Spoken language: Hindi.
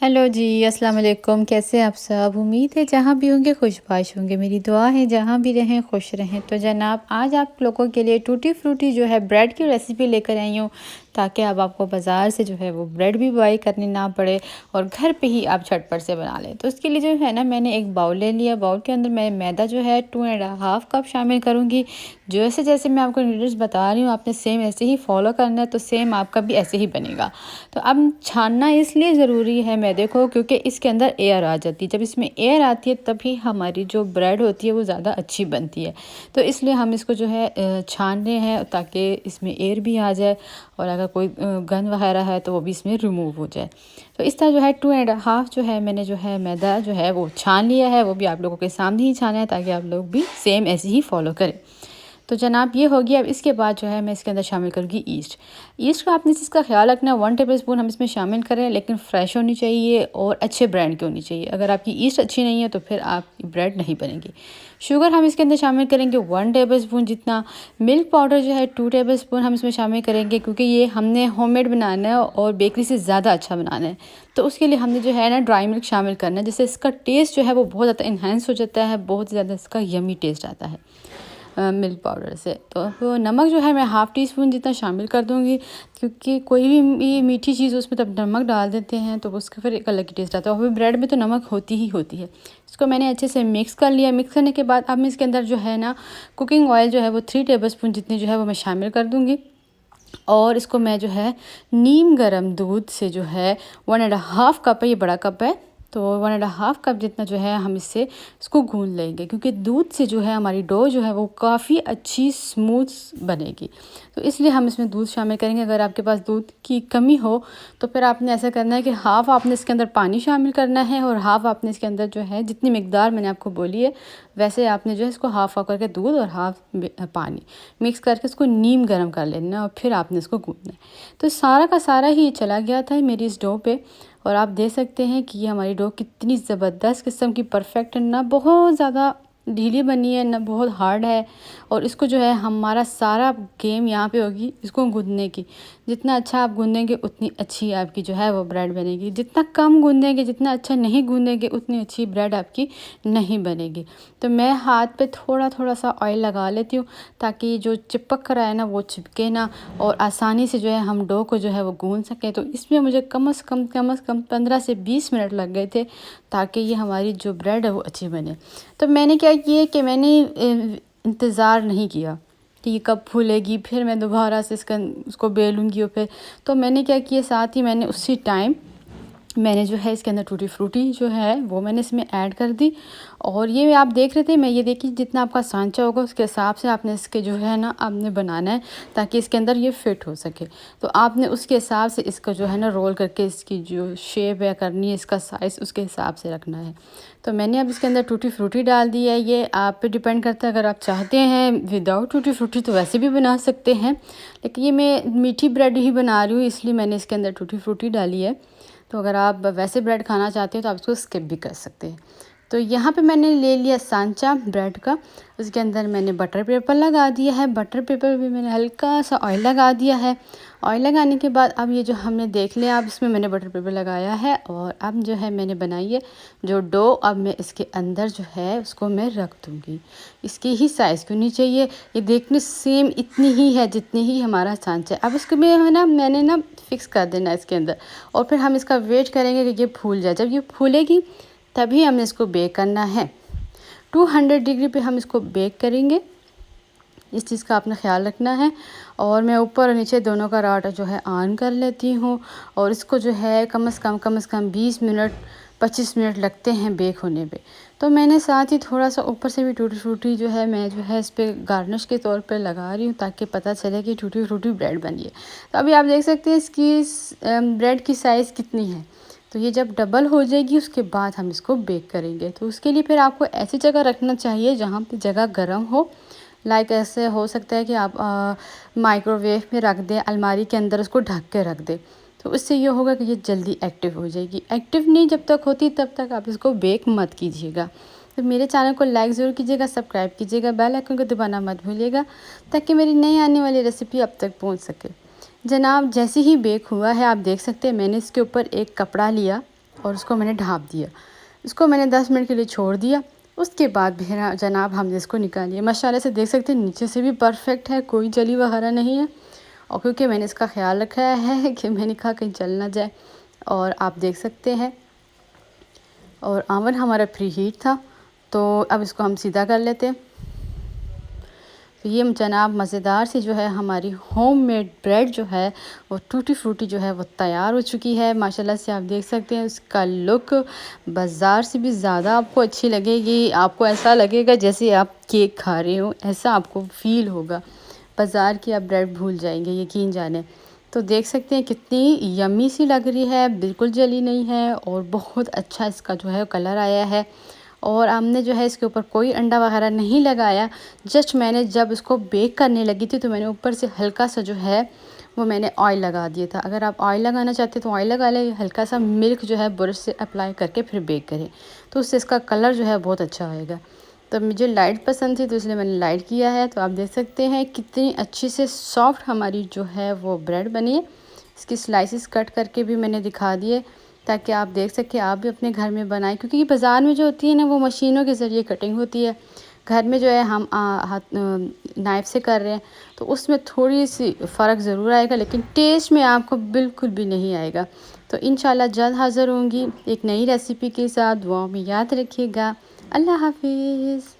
हेलो जी, अस्सलाम वालेकुम। कैसे आप सब? उम्मीद है जहाँ भी होंगे खुशबाश होंगे। मेरी दुआ है जहाँ भी रहें खुश रहें। तो जनाब आज आप लोगों के लिए टूटी फ्रूटी जो है ब्रेड की रेसिपी लेकर आई हूँ, ताकि अब आपको बाज़ार से जो है वो ब्रेड भी बाई करनी ना पड़े और घर पे ही आप झटपट से बना लें। तो उसके लिए जो है ना, मैंने एक बाउल ले लिया। बाउल के अंदर मैं मैदा जो है 2.5 कप शामिल करूँगी। जैसे जैसे मैं आपको इंग्रेडिएंट्स बता रही हूँ, आपने सेम ऐसे ही फॉलो करना है, तो सेम आपका भी ऐसे ही बनेगा। तो अब छानना इसलिए ज़रूरी है मैदे को, क्योंकि इसके अंदर एयर आ जाती है। जब इसमें एयर आती है तभी हमारी जो ब्रेड होती है वो ज़्यादा अच्छी बनती है। तो इसलिए हम इसको जो है छानने हैं, ताकि इसमें एयर भी आ जाए और अगर कोई गंद वगैरह है तो वो भी इसमें रिमूव हो जाए। तो इस तरह जो है 2.5 जो है मैंने जो है मैदा जो है वो छान लिया है। वो भी आप लोगों के सामने ही छाना है, ताकि आप लोग भी सेम ऐसे ही फॉलो करें। तो जनाब ये हो गया। अब इसके बाद जो है मैं इसके अंदर शामिल करूँगी ईस्ट। ईस्ट का आपने इसका ख्याल रखना है, 1 टेबल स्पून हम इसमें शामिल करें, लेकिन फ़्रेश होनी चाहिए और अच्छे ब्रांड की होनी चाहिए। अगर आपकी ईस्ट अच्छी नहीं है तो फिर आपकी ब्रेड नहीं बनेगी। शुगर हम इसके अंदर शामिल करेंगे 1 टेबल स्पून जितना। मिल्क पाउडर जो है 2 टेबल स्पून हम इसमें शामिल करेंगे, क्योंकि ये हमने होममेड बनाना है और बेकरी से ज़्यादा अच्छा बनाना है। तो उसके लिए हमने जो है ना ड्राई मिल्क शामिल करना है, जिससे इसका टेस्ट जो है वो बहुत ज़्यादा इन्हेंस हो जाता है, बहुत ज़्यादा इसका यमी टेस्ट आता है मिल्क पाउडर से। तो वो नमक जो है मैं 1/2 टी स्पून जितना शामिल कर दूँगी, क्योंकि कोई भी मीठी चीज़ उसमें तब नमक डाल देते हैं तो उसका फिर एक अलग ही टेस्ट आता है, और फिर ब्रेड में तो नमक होती ही होती है। इसको मैंने अच्छे से मिक्स कर लिया। मिक्स करने के बाद अब मैं इसके अंदर जो है ना कुकिंग ऑयल जो है वो 3 टेबल स्पून जितनी जो है वो मैं शामिल कर दूँगी। और इसको मैं जो है नीम गर्म दूध से जो है 1.5 कप है, ये बड़ा कप है, तो 1.5 कप जितना जो है हम इसको गूंद लेंगे, क्योंकि दूध से जो है हमारी डो जो है वो काफ़ी अच्छी स्मूथ बनेगी। तो इसलिए हम इसमें दूध शामिल करेंगे। अगर आपके पास दूध की कमी हो तो फिर आपने ऐसा करना है कि हाफ़ आपने इसके अंदर पानी शामिल करना है, और हाफ़ आपने इसके अंदर जो है जितनी मिकदार मैंने आपको बोली है वैसे आपने जो है इसको हाफ़ करके दूध और हाफ़ पानी मिक्स करके इसको नीम गर्म कर लेना है, और फिर आपने इसको गूंदना है। तो सारा का सारा ही चला गया था मेरी इस डो पे, और आप देख सकते हैं कि ये हमारी डो कितनी ज़बरदस्त किस्म की परफेक्ट है, ना बहुत ज़्यादा ढीली बनी है ना बहुत हार्ड है। और इसको जो है हमारा सारा गेम यहाँ पे होगी इसको गूंदने की। जितना अच्छा आप गूंदेंगे उतनी अच्छी आपकी जो है वो ब्रेड बनेगी। जितना कम गूंदेंगे, जितना अच्छा नहीं गूंदेंगे, उतनी अच्छी ब्रेड आपकी नहीं बनेगी। तो मैं हाथ पे थोड़ा थोड़ा सा ऑयल लगा लेती हूँ, ताकि जो चिपक रहा है ना वो चिपके ना, और आसानी से जो है हम डो को जो है वो गूंद सकें। तो इसमें मुझे कम से कम 15 से 20 मिनट लग गए थे, ताकि ये हमारी जो ब्रेड है वो अच्छी बने। तो मैंने क्या किया कि मैंने इंतज़ार नहीं किया कि ये कब फूलेगी, फिर मैं दोबारा से उसको बेलूँगी, और फिर तो मैंने क्या किया, साथ ही मैंने उसी टाइम मैंने जो है इसके अंदर टूटी फ्रूटी जो है वो मैंने इसमें ऐड कर दी। और ये आप देख रहे थे, मैं ये देखिए जितना आपका सांचा होगा उसके हिसाब से आपने इसके जो है ना आपने बनाना है, ताकि इसके अंदर ये फिट हो सके। तो आपने उसके हिसाब से इसका जो है ना रोल करके इसकी जो शेप है करनी है, इसका साइज़ उसके हिसाब से रखना है। तो मैंने अब इसके अंदर टूटी फ्रूटी डाल दी है। ये आप पे डिपेंड करता है, अगर आप चाहते हैं विदाउट टूटी फ्रूटी तो वैसे भी बना सकते हैं, लेकिन ये मैं मीठी ब्रेड ही बना रही हूँ इसलिए मैंने इसके अंदर टूटी फ्रूटी डाली है। तो अगर आप वैसे ब्रेड खाना चाहते हो तो आप इसको स्किप भी कर सकते हैं। तो यहाँ पे मैंने ले लिया सांचा ब्रेड का, उसके अंदर मैंने बटर पेपर लगा दिया है। बटर पेपर भी मैंने हल्का सा ऑयल लगा दिया है। ऑयल लगाने के बाद अब ये जो हमने देख लिया, अब इसमें मैंने बटर पेपर लगाया है, और अब जो है मैंने बनाई है जो डो, अब मैं इसके अंदर जो है उसको मैं रख दूँगी। इसकी ही साइज़ की होनी चाहिए, ये देखने सेम इतनी ही है जितनी ही हमारा सांचा है। अब इसको मैं है ना मैंने ना फिक्स कर देना है इसके अंदर, और फिर हम इसका वेट करेंगे कि ये फूल जाए। जब ये फूलेगी तभी हमें इसको बेक करना है। 200 डिग्री पे हम इसको बेक करेंगे, इस चीज़ का आपने ख्याल रखना है। और मैं ऊपर और नीचे दोनों का राटा जो है ऑन कर लेती हूँ, और इसको जो है कम से कम 20 मिनट 25 मिनट लगते हैं बेक होने पे। तो मैंने साथ ही थोड़ा सा ऊपर से भी टूटी फ्रूटी जो है मैं जो है इस पर गार्निश के तौर पे लगा रही हूँ, ताकि पता चले कि टूटी फ्रूटी ब्रेड बनी है। तो अभी आप देख सकते हैं इसकी ब्रेड की साइज़ कितनी है। तो ये जब डबल हो जाएगी उसके बाद हम इसको बेक करेंगे। तो उसके लिए फिर आपको ऐसी जगह रखना चाहिए जहाँ पे जगह गर्म हो। लाइक ऐसे हो सकता है कि आप माइक्रोवेव में रख दें, अलमारी के अंदर उसको ढक के रख दें। तो उससे ये होगा कि ये जल्दी एक्टिव हो जाएगी। एक्टिव नहीं जब तक होती तब तक आप इसको बेक मत कीजिएगा। तो मेरे चैनल को लाइक ज़रूर कीजिएगा, सब्सक्राइब कीजिएगा, बेल आइकन को दबाना मत भूलिएगा, ताकि मेरी नई आने वाली रेसिपी अब तक पहुंच सके। जनाब जैसे ही बेक हुआ है आप देख सकते हैं, मैंने इसके ऊपर एक कपड़ा लिया, और उसको मैंने ढाँप दिया। इसको मैंने 10 मिनट के लिए छोड़ दिया। उसके बाद फिर जनाब हमने इसको निकालिए। माशाल्लाह से देख सकते हैं नीचे से भी परफ़ेक्ट है, कोई जली वगैरह नहीं है। और क्योंकि मैंने इसका ख़्याल रखा है कि मैंने कहा कहीं जल ना जाए। और आप देख सकते हैं, और ओवन हमारा प्री हीट था। तो अब इसको हम सीधा कर लेते हैं। तो ये जनाब मज़ेदार सी जो है हमारी होममेड ब्रेड जो है वो टूटी फ्रूटी जो है वो तैयार हो चुकी है। माशाल्लाह से आप देख सकते हैं उसका लुक बाज़ार से भी ज़्यादा आपको अच्छी लगेगी। आपको ऐसा लगेगा जैसे आप केक खा रहे हो, ऐसा आपको फ़ील होगा। बाज़ार की आप ब्रेड भूल जाएंगे, यकीन जाने। तो देख सकते हैं कितनी यम्मी सी लग रही है, बिल्कुल जली नहीं है और बहुत अच्छा इसका जो है कलर आया है। और हमने जो है इसके ऊपर कोई अंडा वगैरह नहीं लगाया। जस्ट मैंने जब इसको बेक करने लगी थी तो मैंने ऊपर से हल्का सा जो है वो मैंने ऑयल लगा दिया था। अगर आप ऑयल लगाना चाहते तो ऑयल लगा लें, हल्का सा मिल्क जो है ब्रश से अप्लाई करके फिर बेक करें, तो उससे इसका कलर जो है बहुत अच्छा आएगा। तो मुझे लाइट पसंद थी तो इसलिए मैंने लाइट किया है। तो आप देख सकते हैं कितनी अच्छी से सॉफ्ट हमारी जो है वो ब्रेड बनी है। इसकी स्लाइसेस कट करके भी मैंने दिखा दिए ताकि आप देख सकें, आप भी अपने घर में बनाएं। क्योंकि ये बाज़ार में जो होती है ना वो मशीनों के ज़रिए कटिंग होती है, घर में जो है हम हाथ नाइफ़ से कर रहे हैं तो उसमें थोड़ी सी फ़र्क ज़रूर आएगा, लेकिन टेस्ट में आपको बिल्कुल भी नहीं आएगा। तो इंशाल्लाह जल्द हाज़िर होंगी एक नई रेसिपी के साथ। दुआओं में याद रखिएगा। अल्लाह हाफ़िज़।